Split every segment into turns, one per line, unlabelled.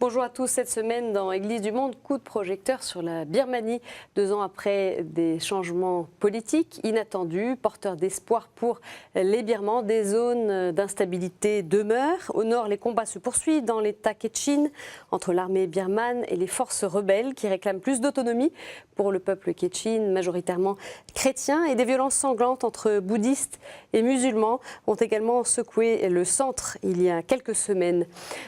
Bonjour à tous. Cette semaine, dans Église du Monde, coup de projecteur sur la Birmanie. 2 ans après des changements politiques inattendus, porteurs d'espoir pour les Birmans, des zones d'instabilité demeurent. Au nord, les combats se poursuivent dans l'État Kachin entre l'armée birmane et les forces rebelles qui réclament plus d'autonomie pour le peuple Kachin, majoritairement chrétien. Et des violences sanglantes entre bouddhistes et musulmans ont également secoué le centre il y a quelques semaines.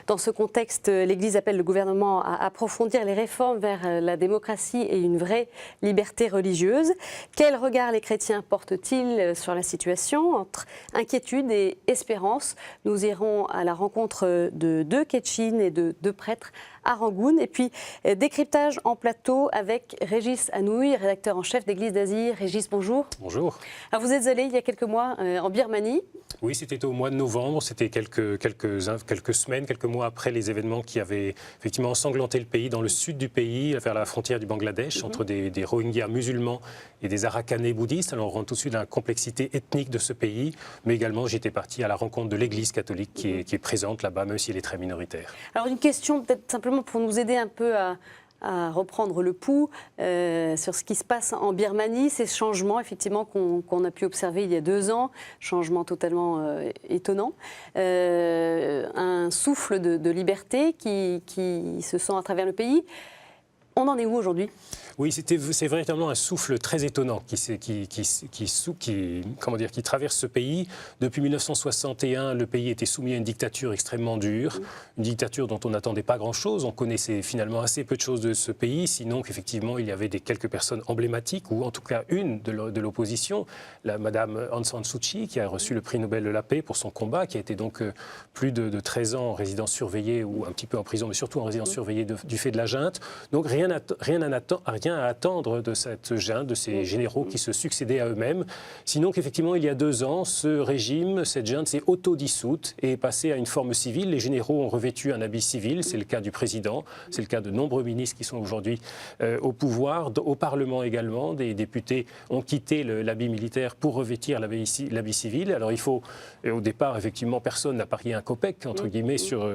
Dans ce contexte, l'Église appelle le gouvernement à approfondir les réformes vers la démocratie et une vraie liberté religieuse. Quel regard les chrétiens portent-ils sur la situation? Entre inquiétude et espérance, nous irons à la rencontre de 2 Kachin et de 2 prêtres à Rangoon. Et puis, décryptage en plateau avec Régis Anouilh, rédacteur en chef d'Église d'Asie. Régis, bonjour.
Bonjour.
Alors, vous êtes allé il y a quelques mois en Birmanie.
Oui, c'était au mois de novembre, c'était quelques semaines, quelques mois après les événements qui avaient effectivement ensanglanté le pays, dans le sud du pays, vers la frontière du Bangladesh, entre des Rohingyas musulmans et des Arakanais bouddhistes. Alors on rentre tout de suite dans la complexité ethnique de ce pays, mais également j'étais parti à la rencontre de l'Église catholique qui est présente là-bas, même si elle est très minoritaire. Alors
une question peut-être simplement pour nous aider un peu à reprendre le pouls sur ce qui se passe en Birmanie, ces changements effectivement qu'on a pu observer il y a 2 ans, changements totalement étonnants, un souffle de liberté qui se sent à travers le pays. On en est où aujourd'hui ?
Oui, c'est véritablement un souffle très étonnant qui traverse ce pays. Depuis 1961, le pays était soumis à une dictature extrêmement dure, une dictature dont on n'attendait pas grand-chose. On connaissait finalement assez peu de choses de ce pays, sinon qu'effectivement il y avait quelques personnes emblématiques, ou en tout cas une de l'opposition, Madame Aung San Suu Kyi, qui a reçu le prix Nobel de la paix pour son combat, qui a été donc plus de 13 ans en résidence surveillée, ou un petit peu en prison, mais surtout en résidence surveillée du fait de la junte. Donc rien à attendre de cette junte, de ces généraux qui se succédaient à eux-mêmes. Sinon qu'effectivement, il y a 2 ans, ce régime, cette junte s'est autodissoute et est passée à une forme civile. Les généraux ont revêtu un habit civil, c'est le cas du président, c'est le cas de nombreux ministres qui sont aujourd'hui au pouvoir, au Parlement également. Des députés ont quitté l'habit militaire pour revêtir l'habit civil. Alors il faut, au départ, effectivement, personne n'a parié un copec, entre guillemets, sur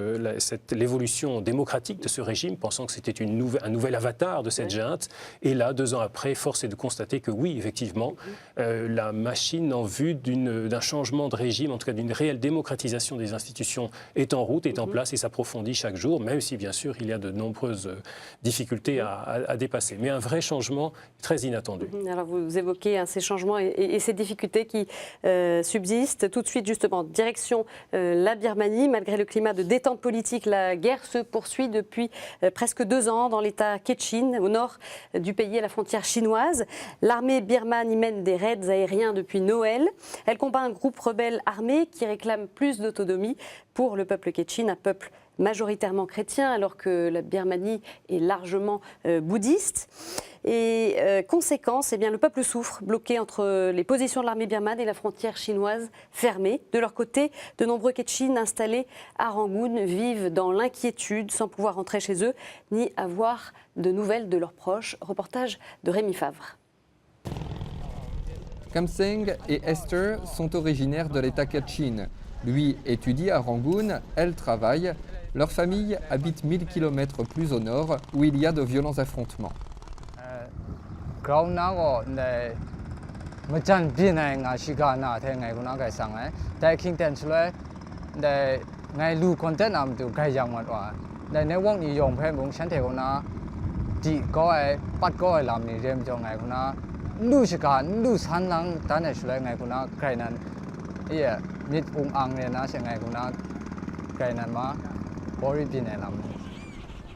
l'évolution démocratique de ce régime, pensant que c'était un nouvel avatar de cette junte. Et là, 2 ans après, force est de constater que oui, effectivement, la machine en vue d'un changement de régime, en tout cas d'une réelle démocratisation des institutions, est en route, est en place et s'approfondit chaque jour, même si, bien sûr, il y a de nombreuses difficultés à dépasser. Mais un vrai changement très inattendu.
Alors, vous évoquez ces changements et ces difficultés qui subsistent. Tout de suite, justement, direction la Birmanie. Malgré le climat de détente politique, la guerre se poursuit depuis presque 2 ans dans l'État Kachin, au nord du pays à la frontière chinoise. L'armée birmane y mène des raids aériens depuis Noël. Elle combat un groupe rebelle armé qui réclame plus d'autonomie pour le peuple Kachin, un peuple majoritairement chrétien, alors que la Birmanie est largement bouddhiste. Et conséquence, le peuple souffre, bloqué entre les positions de l'armée birmane et la frontière chinoise fermée. De leur côté, de nombreux Kachin installés à Rangoon vivent dans l'inquiétude, sans pouvoir rentrer chez eux, ni avoir de nouvelles de leurs proches. Reportage de Rémi Favre.
Kamseng et Esther sont originaires de l'État Kachin. Lui étudie à Rangoon, elle travaille. Leur famille habite 1000 km plus au nord, où il y a de violents affrontements.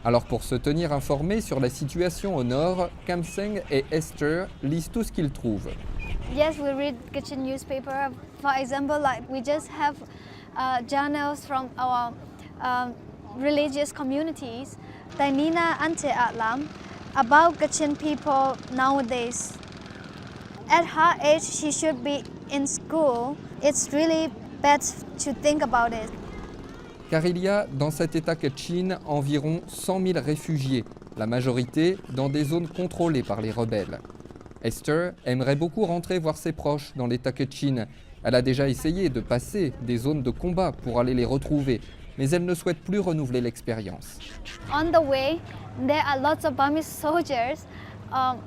Alors pour se tenir informés sur la situation au nord, Kamseng et Esther lisent tout ce qu'ils trouvent.
Yes, we read Kachin newspaper. For example, like we just have journals from our religious communities. Tainina Ante Atlam about Kachin people nowadays. At her age, she should be in school. it's really bad to think about it.
Car il y a dans cet État Kachin environ 100 000 réfugiés, la majorité dans des zones contrôlées par les rebelles. Esther aimerait beaucoup rentrer voir ses proches dans l'État Kachin. Elle a déjà essayé de passer des zones de combat pour aller les retrouver, mais elle ne souhaite plus renouveler l'expérience.
On the way, there are lots of Burmese soldiers on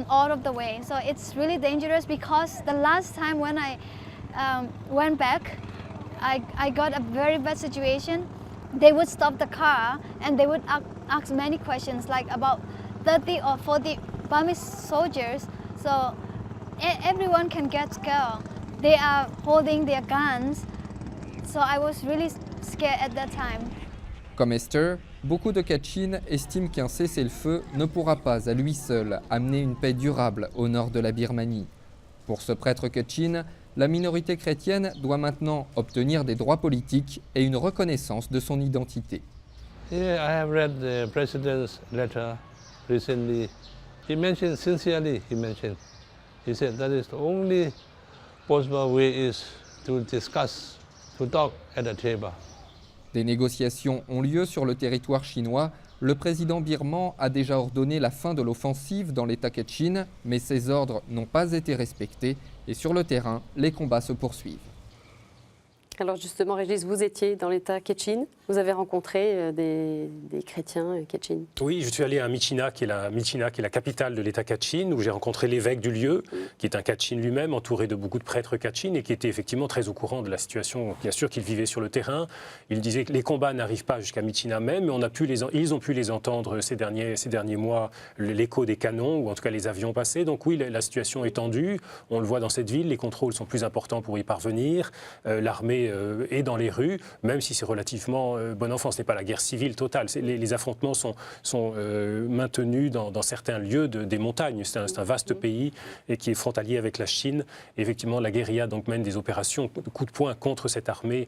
all of the way. So it's really dangerous because the last time when I went back, I got a very bad situation. They would stop the car and they would ask many questions, like about 30 or 40 Burmese soldiers. So everyone can get scared. They are holding their guns. So I was really scared at that time.
Comme Esther, beaucoup de Kachin estiment qu'un cessez-le-feu ne pourra pas à lui seul amener une paix durable au nord de la Birmanie. Pour ce prêtre Kachin, la minorité chrétienne doit maintenant obtenir des droits politiques et une reconnaissance de son identité.
Yeah, I have read the president's letter recently. He mentioned sincerely, he said that is the only possible way is to discuss, to talk at the table.
Des négociations ont lieu sur le territoire chinois. Le président birman a déjà ordonné la fin de l'offensive dans l'État Kachin, mais ces ordres n'ont pas été respectés et sur le terrain, les combats se poursuivent.
Alors justement, Régis, vous étiez dans l'État Kachin. Vous avez rencontré des chrétiens Kachin.
Oui, je suis allé à Myitkyina, qui est la capitale de l'État Kachin, où j'ai rencontré l'évêque du lieu, qui est un Kachin lui-même, entouré de beaucoup de prêtres Kachin, et qui était effectivement très au courant de la situation, bien sûr, qu'il vivait sur le terrain. Il disait que les combats n'arrivent pas jusqu'à Myitkyina même, mais ils ont pu les entendre ces derniers mois, l'écho des canons, ou en tout cas les avions passés. Donc oui, la situation est tendue. On le voit dans cette ville, les contrôles sont plus importants pour y parvenir. L'armée est dans les rues, même si c'est relativement bon enfant. Ce n'est pas la guerre civile totale. Les affrontements sont maintenus dans certains lieux des montagnes. C'est un vaste pays et qui est frontalier avec la Chine. Et effectivement, la guérilla donc mène des opérations de coups de poing contre cette armée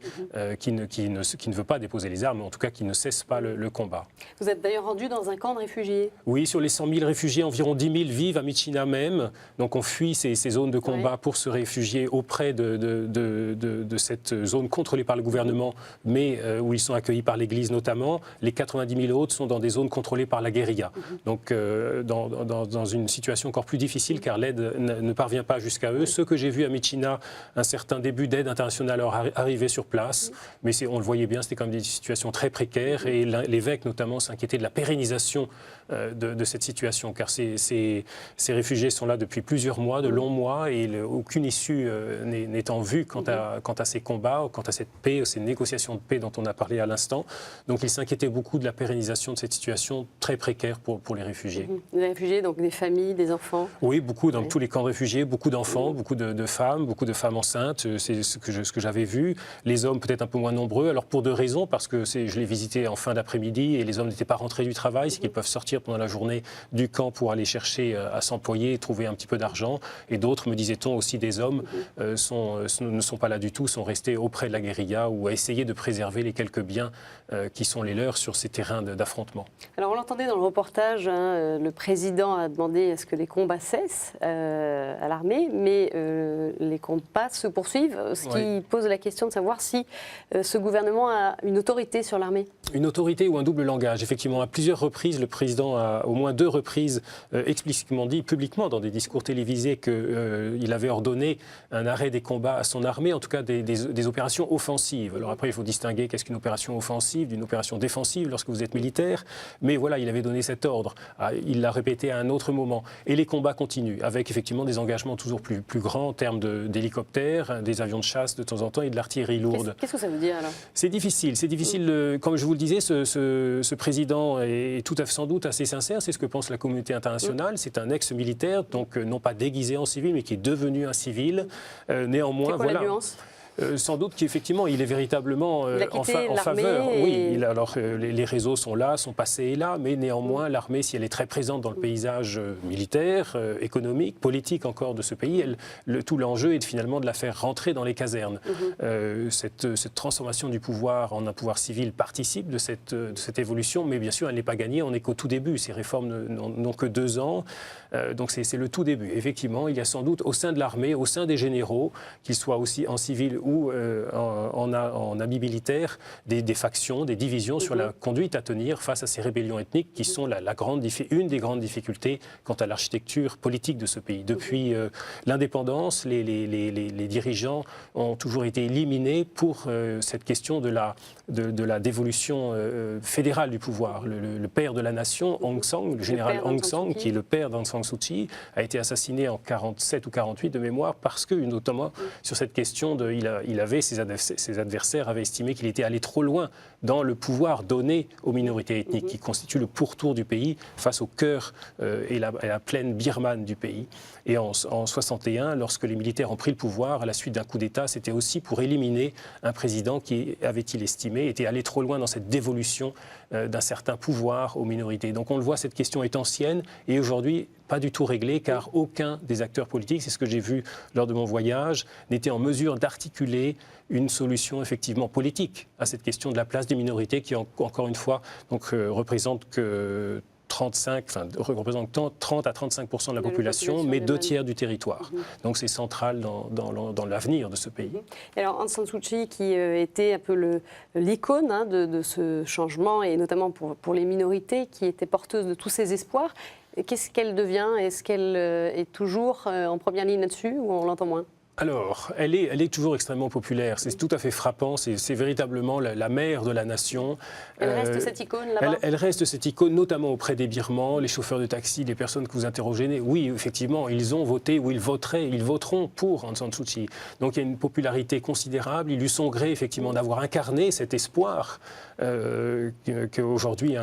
qui ne veut pas déposer les armes, en tout cas qui ne cesse pas le combat.
Vous êtes d'ailleurs rendu dans un camp de réfugiés.
Oui, sur les 100 000 réfugiés, environ 10 000 vivent à Myitkyina même. Donc on fuit ces zones de combat pour se réfugier auprès de cette zone contrôlée par le gouvernement, mais où ils sont accueillis par l'Église notamment. Les 90 000 autres sont dans des zones contrôlées par la guérilla. Donc dans une situation encore plus difficile car l'aide ne parvient pas jusqu'à eux. Ceux que j'ai vus à Myitkyina, un certain début d'aide internationale arrivait sur place, mais on le voyait bien, c'était quand même des situations très précaires et l'évêque notamment s'inquiétait de la pérennisation de cette situation car ces réfugiés sont là depuis plusieurs mois, de longs mois et aucune issue n'est en vue quant à ces combats, quant à cette paix, ces négociations de paix dont on a parlé à l'instant. Donc il s'inquiétait beaucoup de la pérennisation de cette situation très précaire pour les réfugiés.
Les réfugiés, donc des familles, des enfants.
Oui, beaucoup dans tous les camps de réfugiés, beaucoup d'enfants, beaucoup de femmes enceintes, c'est ce que j'avais vu. Les hommes peut-être un peu moins nombreux, alors pour deux raisons, parce que je l'ai visité en fin d'après-midi et les hommes n'étaient pas rentrés du travail, c'est qu'ils peuvent sortir pendant la journée du camp pour aller chercher à s'employer et trouver un petit peu d'argent. Et d'autres, me disait-on, aussi des hommes, ne sont pas là du tout, sont restés auprès de la guérilla ou à essayer de préserver les quelques biens qui sont les leurs sur ces terrains d'affrontement.
Alors on l'entendait dans le reportage, le président a demandé à ce que les combats cessent à l'armée, mais les combats se poursuivent, ce qui pose la question de savoir si ce gouvernement a une autorité sur l'armée.
Une autorité ou un double langage. Effectivement, à plusieurs reprises, le président a au moins 2 reprises explicitement dit publiquement dans des discours télévisés qu'il avait ordonné un arrêt des combats à son armée, en tout cas des opérations offensives. Alors après, il faut distinguer qu'est-ce qu'une opération offensive d'une opération défensive lorsque vous êtes militaire. Mais voilà, il avait donné cet ordre. Il l'a répété à un autre moment. Et les combats continuent, avec effectivement des engagements toujours plus grands en termes d'hélicoptères, des avions de chasse de temps en temps et de l'artillerie lourde.
Qu'est-ce que ça veut dire alors ?
C'est difficile. Comme je vous le disais, ce président est tout à fait sans doute assez sincère. C'est ce que pense la communauté internationale. C'est un ex-militaire, donc non pas déguisé en civil, mais qui est devenu un civil. Néanmoins,
c'est quoi la nuance ?
Sans doute qu'effectivement, il est véritablement
Il a quitté
en
l'armée
faveur.
et-
Oui, les réseaux sont là, son passé est là, mais néanmoins, l'armée, si elle est très présente dans le paysage militaire, économique, politique encore de ce pays, tout l'enjeu est finalement de la faire rentrer dans les casernes. Cette transformation du pouvoir en un pouvoir civil participe de cette évolution, mais bien sûr, elle n'est pas gagnée, on n'est qu'au tout début. Ces réformes n'ont que 2 ans, donc c'est le tout début. Effectivement, il y a sans doute au sein de l'armée, au sein des généraux, qu'ils soient aussi en civil ou en habit militaire, des factions, des divisions sur la conduite à tenir face à ces rébellions ethniques qui sont une des grandes difficultés quant à l'architecture politique de ce pays. Depuis l'indépendance, les dirigeants ont toujours été éliminés pour cette question de la dévolution fédérale du pouvoir. Le père de la nation, Aung San, le général Aung San, qui est le père d'Aung San Suu Kyi, a été assassiné en 47 ou 48 de mémoire parce que, notamment sur cette question, ses adversaires avaient estimé qu'il était allé trop loin dans le pouvoir donné aux minorités ethniques qui constituent le pourtour du pays face au cœur et la plaine birmane du pays. Et en 61, lorsque les militaires ont pris le pouvoir à la suite d'un coup d'État, c'était aussi pour éliminer un président qui, avait-il estimé, était allé trop loin dans cette dévolution d'un certain pouvoir aux minorités. Donc on le voit, cette question est ancienne et aujourd'hui pas du tout réglée car aucun des acteurs politiques, c'est ce que j'ai vu lors de mon voyage, n'était en mesure d'articuler une solution effectivement politique à cette question de la place des minorités qui, encore une fois, représente que 30 à 35% de la population, mais 2 tiers du territoire. Donc c'est central dans l'avenir de ce pays.
Et alors Aung San Suu Kyi, qui était un peu l'icône de ce changement, et notamment pour les minorités, qui était porteuse de tous ces espoirs, qu'est-ce qu'elle devient? Est-ce qu'elle est toujours en première ligne là-dessus ou on l'entend moins?
Alors, elle est toujours extrêmement populaire. C'est tout à fait frappant. C'est véritablement la mère de la nation.
Elle reste cette icône là-bas?
Elle reste cette icône, notamment auprès des Birmans, les chauffeurs de taxi, les personnes que vous interrogez. Oui, effectivement, ils ont voté ou ils voteront pour Aung San Suu Kyi. Donc il y a une popularité considérable. Il lui sont gré, effectivement, d'avoir incarné cet espoir qu'aujourd'hui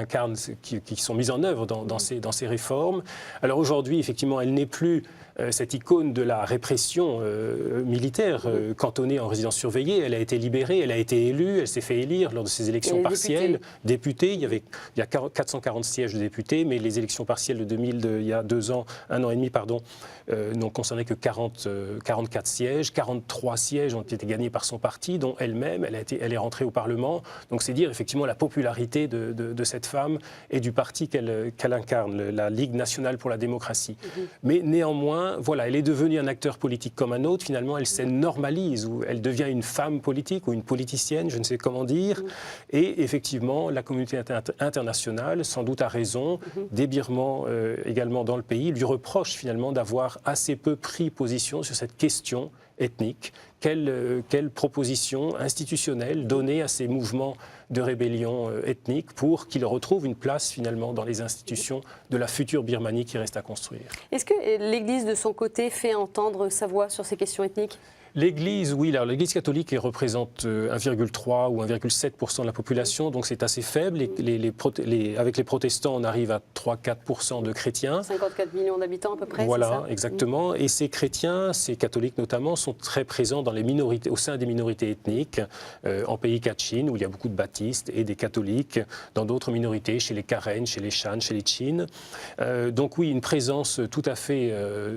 qui sont mises en œuvre dans ces réformes. Alors aujourd'hui, effectivement, elle n'est plus cette icône de la répression militaire cantonnée en résidence surveillée. Elle a été libérée, elle a été élue, elle s'est fait élire lors de ces élections partielles. Députée, il y a 440 sièges de députés, mais les élections partielles de 2000, il y a 2 ans, 1 an et demi, n'ont concerné que 44 sièges. 43 sièges ont été gagnés par son parti, dont elle-même, elle est rentrée au Parlement. Donc c'est dire effectivement la popularité de cette femme et du parti qu'elle incarne, la Ligue nationale pour la démocratie. Mais néanmoins, voilà, elle est devenue un acteur politique comme un autre. Finalement, elle se normalise, ou elle devient une femme politique ou une politicienne, je ne sais comment dire. Et effectivement, la communauté internationale, sans doute à raison, des Birmans également dans le pays, lui reproche finalement d'avoir assez peu pris position sur cette question ethnique. Quelle proposition institutionnelle donner à ces mouvements de rébellion ethnique pour qu'ils retrouvent une place finalement dans les institutions de la future Birmanie qui reste à construire.
Est-ce que l'Église de son côté fait entendre sa voix sur ces questions ethniques?
L'Église, oui, alors l'Église catholique représente 1,3 ou 1,7% de la population, donc c'est assez faible. Avec les protestants, on arrive à 3-4% de chrétiens.
54 millions d'habitants à peu près,
voilà,
c'est ça?
Exactement. Et ces chrétiens, ces catholiques notamment, sont très présents dans les minorités, au sein des minorités ethniques, en pays Kachin, où il y a beaucoup de baptistes et des catholiques, dans d'autres minorités, chez les Karen, chez les Shan, chez les Chin. Donc oui, une présence tout à fait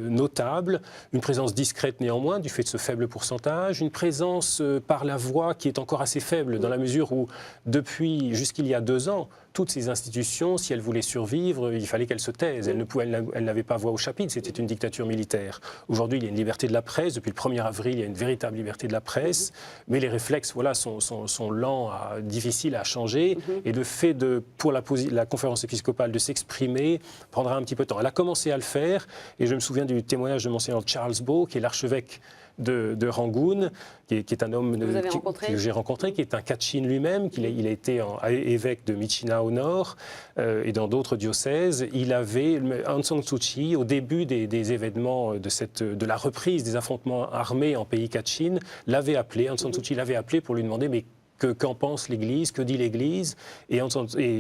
notable, une présence discrète néanmoins, du fait de ce faible pourcentage, une présence par la voix qui est encore assez faible dans la mesure où, depuis jusqu'il y a 2 ans, toutes ces institutions, si elles voulaient survivre, il fallait qu'elles se taisent. Elles n'avaient pas voix au chapitre, c'était une dictature militaire. Aujourd'hui, il y a une liberté de la presse. Depuis le 1er avril, il y a une véritable liberté de la presse. Mais les réflexes sont lents, difficiles à changer. Et le fait pour la conférence épiscopale de s'exprimer prendra un petit peu de temps. Elle a commencé à le faire. Et je me souviens du témoignage de Monseigneur Charles Bow, qui est l'archevêque de Rangoon, qui est un homme que j'ai rencontré, qui est un Kachin lui-même, il a été évêque de Myitkyina au nord et dans d'autres diocèses. Il avait Aung San Suu Kyi, au début des événements de la reprise des affrontements armés en pays Kachin, l'avait appelé, Aung San Suu Kyi l'avait appelé pour lui demander mais qu'en pense l'Église, que dit l'Église. Et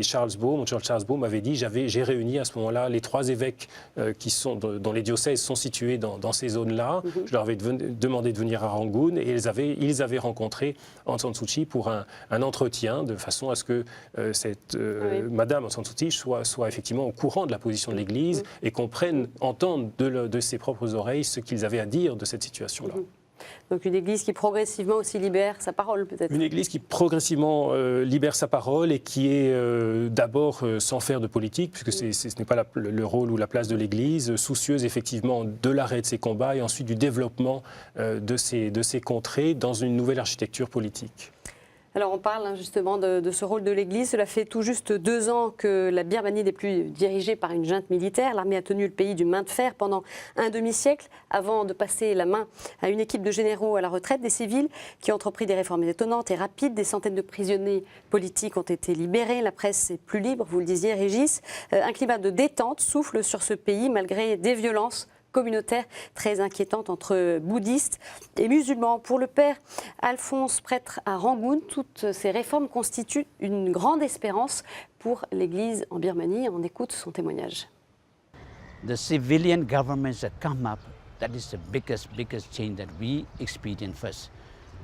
Charles Baum avait dit, j'ai réuni à ce moment-là les 3 évêques dont les diocèses sont situés dans ces zones-là. Je leur avais demandé de venir à Rangoon et ils avaient rencontré Aung San Suu Kyi pour un entretien de façon à ce que Madame Aung San Suu Kyi soit effectivement au courant de la position de l'Église et entende de ses propres oreilles ce qu'ils avaient à dire de cette situation-là.
Donc une Église qui progressivement aussi libère sa parole, peut-être.
Une Église qui progressivement libère sa parole et qui est d'abord sans faire de politique, puisque ce n'est pas le rôle ou la place de l'Église, soucieuse effectivement de l'arrêt de ses combats et ensuite du développement de ces contrées dans une nouvelle architecture politique.
Alors on parle justement de ce rôle de l'Église. Cela fait tout juste 2 ans que la Birmanie n'est plus dirigée par une junte militaire. L'armée a tenu le pays du main de fer pendant un demi-siècle avant de passer la main à une équipe de généraux à la retraite, des civils qui ont entrepris des réformes étonnantes et rapides. Des centaines de prisonniers politiques ont été libérés. La presse est plus libre, vous le disiez Régis. Un climat de détente souffle sur ce pays malgré des violences communautaire très inquiétante entre bouddhistes et musulmans. Pour le père Alphonse, prêtre à Rangoon, toutes ces réformes constituent une grande espérance pour l'Église en Birmanie. On écoute son témoignage.
The civilian governments that come up, that is the biggest change that we experience first.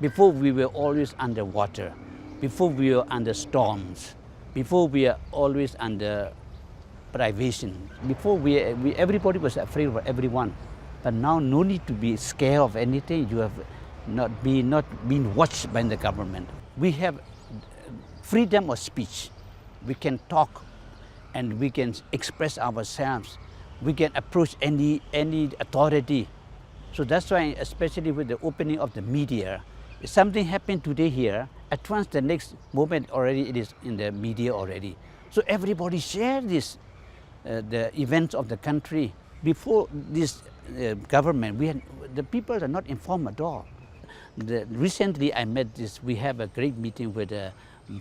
Before we were always underwater, before we were under storms, before we were always under privation. Before everybody was afraid of everyone, but now no need to be scared of anything. You have not been watched by the government. We have freedom of speech. We can talk, and we can express ourselves. We can approach any authority. So that's why, especially with the opening of the media, if something happened today here, at once the next moment already it is in the media already. So everybody share this. The events of the country. Before this government, the people are not informed at all. Recently, we have a great meeting with the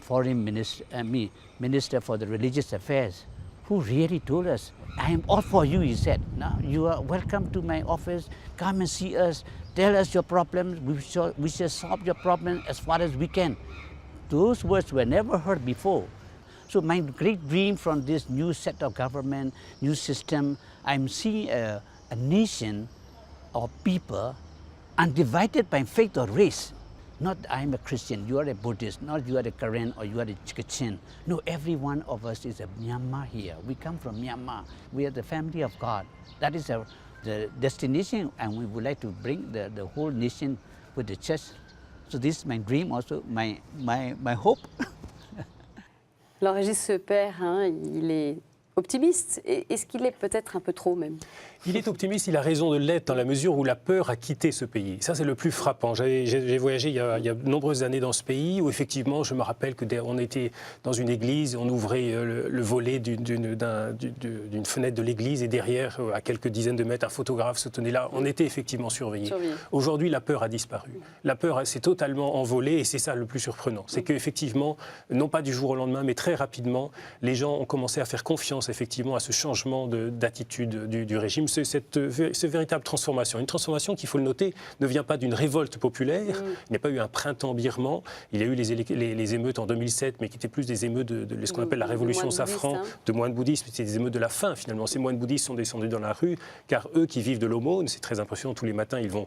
foreign minister for the religious affairs, who really told us, "I am all for you," he said. "Now you are welcome to my office. Come and see us. Tell us your problems. We shall solve your problems as far as we can." Those words were never heard before. So my great dream from this new set of government, new system, I'm seeing a nation of people undivided by faith or race. Not I'm a Christian, you are a Buddhist, not you are a Karen or you are a Kachin. No, every one of us is a Myanmar here. We come from Myanmar. We are the family of God. That is the destination, and we would like to bring the whole nation with the church. So this is my dream also, my hope.
Alors Régis, ce père, il est optimiste. Est-ce qu'il est peut-être un peu trop même ?
Il est optimiste, il a raison de l'être dans la mesure où la peur a quitté ce pays. Ça, c'est le plus frappant. J'ai voyagé il y a de nombreuses années dans ce pays où, effectivement, je me rappelle qu'on était dans une église, on ouvrait le volet d'une fenêtre de l'église et derrière, à quelques dizaines de mètres, un photographe se tenait là. On était effectivement surveillés. Aujourd'hui, la peur a disparu. La peur s'est totalement envolée et c'est ça le plus surprenant. C'est qu'effectivement, non pas du jour au lendemain, mais très rapidement, les gens ont commencé à faire confiance, effectivement, à ce changement d'attitude du régime. Cette véritable transformation. Une transformation qui, il faut le noter, ne vient pas d'une révolte populaire. Il n'y a pas eu un printemps birman. Il y a eu les émeutes en 2007, mais qui étaient plus des émeutes de ce qu'on appelle la révolution safran, de moines bouddhistes. C'était des émeutes de la faim, finalement. Ces moines bouddhistes sont descendus dans la rue, car eux qui vivent de l'aumône, c'est très impressionnant, tous les matins, ils vont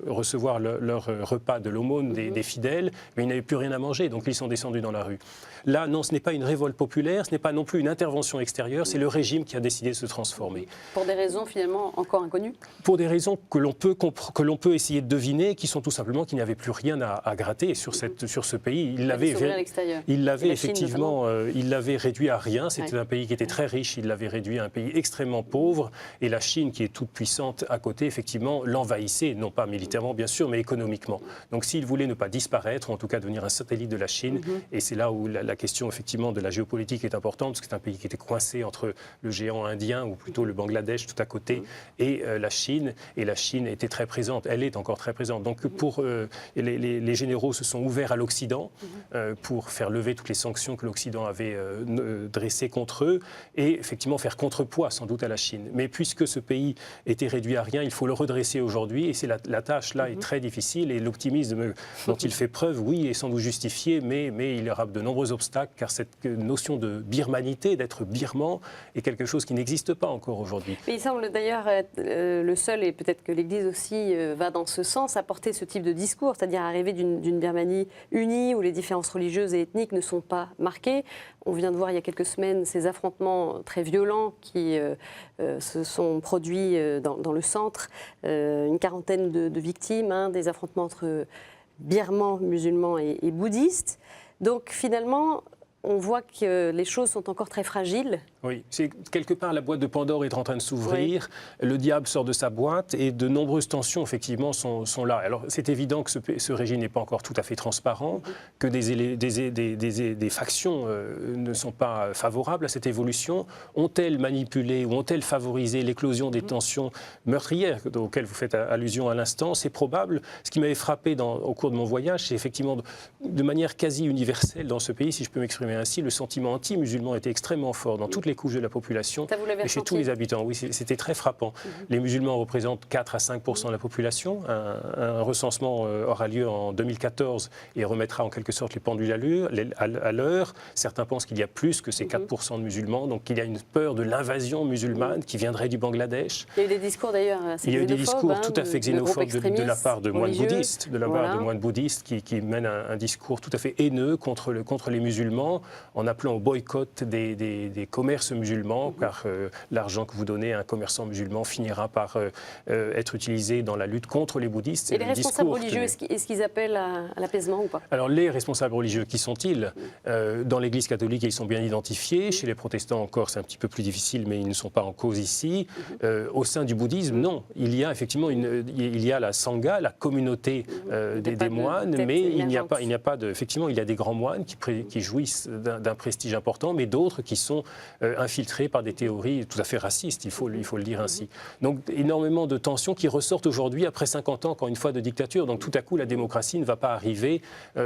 recevoir leur repas de l'aumône des fidèles, mais ils n'avaient plus rien à manger, donc ils sont descendus dans la rue. Là, non, ce n'est pas une révolte populaire, ce n'est pas non plus une intervention extérieure, c'est le régime qui a décidé de se transformer.
Pour des raisons finalement encore inconnues ?
Pour des raisons que l'on peut essayer de deviner, qui sont tout simplement qu'il n'y avait plus rien à gratter sur ce pays. Il l'avait effectivement, il l'avait réduit à rien. C'était un pays qui était très riche, il l'avait réduit à un pays extrêmement pauvre. Et la Chine, qui est toute puissante à côté, effectivement, l'envahissait, non pas militairement bien sûr, mais économiquement. Donc s'il voulait ne pas disparaître, ou en tout cas devenir un satellite de la Chine, et c'est là où la question effectivement de la géopolitique est importante, parce que c'est un pays qui est était coincé entre le géant indien, ou plutôt le Bangladesh tout à côté, et la Chine. Et la Chine était très présente, elle est encore très présente. Donc les généraux se sont ouverts à l'Occident pour faire lever toutes les sanctions que l'Occident avait dressées contre eux, et effectivement faire contrepoids sans doute à la Chine. Mais puisque ce pays était réduit à rien, il faut le redresser aujourd'hui, et la tâche là est très difficile, et l'optimisme dont il fait preuve, oui, est sans doute justifié, mais il y aura de nombreux obstacles, car cette notion de birmanité, d'être birman, est quelque chose qui n'existe pas encore aujourd'hui.
Mais il semble d'ailleurs le seul, et peut-être que l'Église aussi va dans ce sens, à porter ce type de discours, c'est-à-dire arriver d'une Birmanie unie, où les différences religieuses et ethniques ne sont pas marquées. On vient de voir il y a quelques semaines ces affrontements très violents qui se sont produits dans le centre, une quarantaine de victimes, des affrontements entre birmans, musulmans et bouddhistes. Donc finalement, on voit que les choses sont encore très fragiles.
Oui, c'est quelque part la boîte de Pandore est en train de s'ouvrir, le diable sort de sa boîte et de nombreuses tensions effectivement sont là. Alors c'est évident que ce régime n'est pas encore tout à fait transparent, que des factions ne sont pas favorables à cette évolution. Ont-elles manipulé ou ont-elles favorisé l'éclosion des tensions meurtrières auxquelles vous faites allusion à l'instant? C'est probable. Ce qui m'avait frappé au cours de mon voyage, c'est effectivement de manière quasi universelle dans ce pays, si je peux m'exprimer ainsi, le sentiment anti-musulman était extrêmement fort dans toutes les couches de la population et chez tous les habitants. Oui, c'était très frappant. Les musulmans représentent 4 à 5% de la population. Un recensement aura lieu en 2014 et remettra en quelque sorte les pendules à l'heure. Certains pensent qu'il y a plus que ces 4% de musulmans, donc il y a une peur de l'invasion musulmane qui viendrait du Bangladesh.
Il y a eu des discours d'ailleurs assez xénophobes.
Il y a eu des discours tout à fait xénophobes de la part de moines bouddhistes, qui mènent un discours tout à fait haineux contre les musulmans, en appelant au boycott des commerces musulmans, car l'argent que vous donnez à un commerçant musulman finira par être utilisé dans la lutte contre les bouddhistes.
Et les responsables religieux, est-ce qu'ils appellent à l'apaisement ou pas?
Alors les responsables religieux, qui sont-ils? Dans l'Église catholique, ils sont bien identifiés. Chez les protestants encore, c'est un petit peu plus difficile, mais ils ne sont pas en cause ici. Au sein du bouddhisme, non. Il y a effectivement la sangha, la communauté des moines, mais il n'y a pas effectivement, il y a des grands moines qui jouissent d'un prestige important, mais d'autres qui sont infiltrés par des théories tout à fait racistes, il faut le dire ainsi. Donc énormément de tensions qui ressortent aujourd'hui après 50 ans, encore une fois, de dictature. Donc tout à coup, la démocratie ne va pas arriver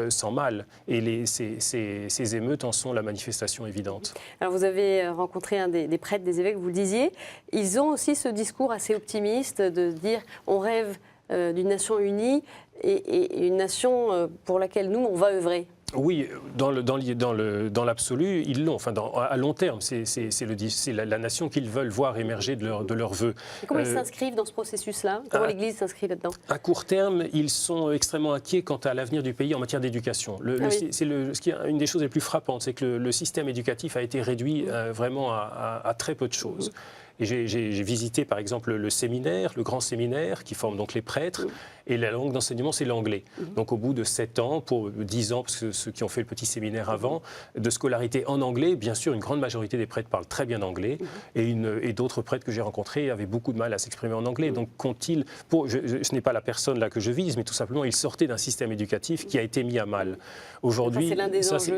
sans mal. Et ces émeutes en sont la manifestation évidente.
Alors vous avez rencontré un des prêtres, des évêques, vous le disiez. Ils ont aussi ce discours assez optimiste de dire on rêve d'une nation unie et une nation pour laquelle nous, on va œuvrer.
Oui, dans l'absolu, ils l'ont. Enfin, à long terme, c'est la nation qu'ils veulent voir émerger de leurs vœux.
Et comment ils s'inscrivent dans ce processus-là? Comment l'Église s'inscrit là-dedans?
À court terme, ils sont extrêmement inquiets quant à l'avenir du pays en matière d'éducation. Une des choses les plus frappantes, c'est que le système éducatif a été réduit vraiment à très peu de choses. Et j'ai visité par exemple le séminaire, le grand séminaire qui forme donc les prêtres, et la langue d'enseignement c'est l'anglais. Donc au bout de 7 ans, pour 10 ans, parce que ceux qui ont fait le petit séminaire avant, de scolarité en anglais, bien sûr une grande majorité des prêtres parlent très bien anglais, et d'autres prêtres que j'ai rencontrés avaient beaucoup de mal à s'exprimer en anglais. Donc ce n'est pas la personne là que je vise, mais tout simplement ils sortaient d'un système éducatif qui a été mis à mal. Aujourd'hui,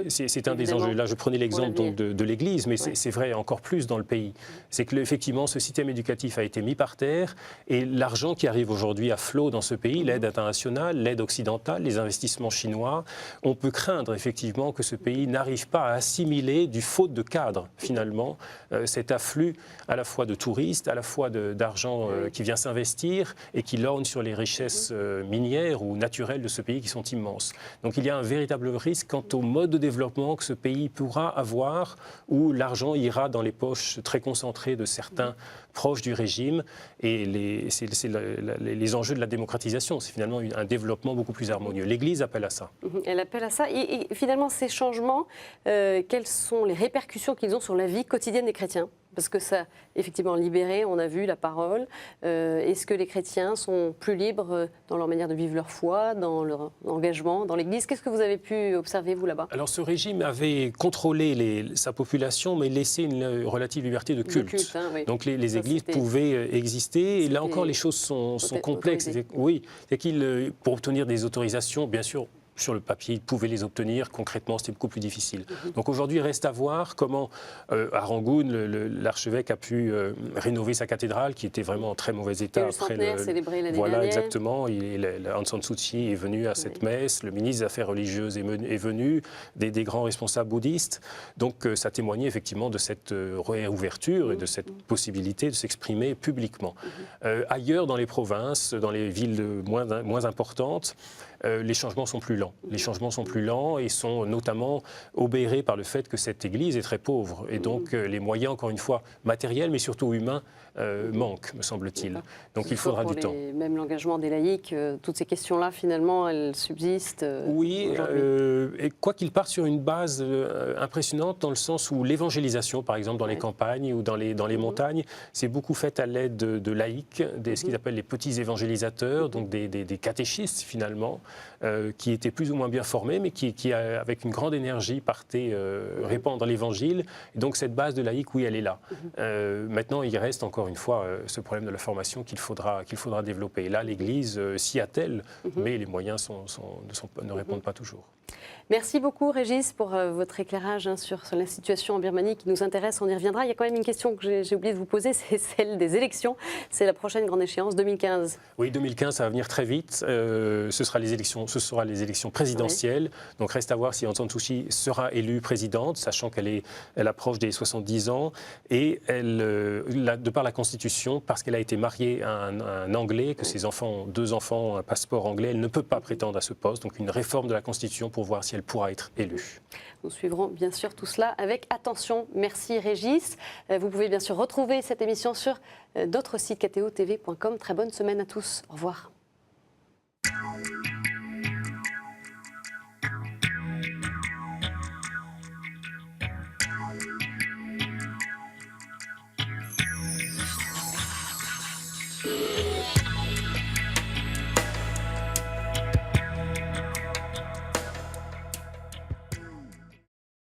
c'est un des enjeux. Là je prenais l'exemple de l'Église, mais c'est vrai encore plus dans le pays. C'est que effectivement ce système éducatif a été mis par terre, et l'argent qui arrive aujourd'hui à flot dans ce pays, l'aide internationale, l'aide occidentale, les investissements chinois, on peut craindre effectivement que ce pays n'arrive pas à assimiler, du faute de cadre finalement, cet afflux à la fois de touristes, à la fois d'argent qui vient s'investir et qui lorgne sur les richesses minières ou naturelles de ce pays qui sont immenses. Donc il y a un véritable risque quant au mode de développement que ce pays pourra avoir, où l'argent ira dans les poches très concentrées de certains proches du régime, et c'est les enjeux de la démocratisation. C'est finalement un développement beaucoup plus harmonieux. L'Église appelle à ça.
Elle appelle à ça. Et finalement, ces changements, quelles sont les répercussions qu'ils ont sur la vie quotidienne des chrétiens? Parce que ça, effectivement, libéré, on a vu la parole. Est-ce que les chrétiens sont plus libres dans leur manière de vivre leur foi, dans leur engagement, dans l'Église? Qu'est-ce que vous avez pu observer, vous, là-bas?
Alors, ce régime avait contrôlé sa population, mais laissé une relative liberté de culte.
Oui.
Donc, les églises pouvaient exister. Et là encore, les choses sont complexes. Oui, c'est pour obtenir des autorisations, bien sûr, sur le papier, il pouvait les obtenir. Concrètement, c'était beaucoup plus difficile. Donc aujourd'hui, il reste à voir comment, à Rangoon, l'archevêque a pu rénover sa cathédrale, qui était vraiment en très mauvais état.
Et le centenaire célébré l'année
voilà,
dernière.
exactement. Aung San Suu Kyi est venu à cette messe, le ministre des Affaires religieuses est venu, des grands responsables bouddhistes. Donc ça témoignait effectivement de cette réouverture et de cette possibilité de s'exprimer publiquement. Ailleurs, dans les provinces, dans les villes moins importantes, les changements sont plus lents. Les changements sont plus lents et sont notamment obérés par le fait que cette église est très pauvre. Et donc les moyens, encore une fois, matériels, mais surtout humains, manquent, me semble-t-il. Donc il faudra du temps.
Même l'engagement des laïcs, toutes ces questions-là, finalement, elles subsistent.
Oui, et quoi qu'il parte sur une base impressionnante, dans le sens où l'évangélisation, par exemple, dans les campagnes ou dans les montagnes, c'est beaucoup fait à l'aide de laïcs, ce qu'ils appellent les petits évangélisateurs, donc des catéchistes, finalement, qui étaient plus ou moins bien formés, mais qui avec une grande énergie, partaient répandre l'évangile. Et donc cette base de laïcs, oui, elle est là. Maintenant, il reste encore une fois ce problème de la formation qu'il faudra développer. Et là, l'Église s'y attelle, mais les moyens ne répondent pas toujours.
Merci beaucoup Régis pour votre éclairage sur la situation en Birmanie qui nous intéresse, on y reviendra. Il y a quand même une question que j'ai oublié de vous poser, c'est celle des élections. C'est la prochaine grande échéance, 2015.
Oui, 2015, ça va venir très vite. Ce sera les élections présidentielles. Oui. Donc reste à voir si Aung San Suu Kyi sera élue présidente, sachant qu'elle approche des 70 ans. Et de par la Constitution, parce qu'elle a été mariée à un Anglais, que ses enfants ont 2 enfants, un passeport anglais, elle ne peut pas prétendre à ce poste. Donc une réforme de la Constitution pour voir si elle pourra être élue.
Nous suivrons bien sûr tout cela avec attention. Merci Régis. Vous pouvez bien sûr retrouver cette émission sur notre site kto-tv.com. Très bonne semaine à tous. Au revoir.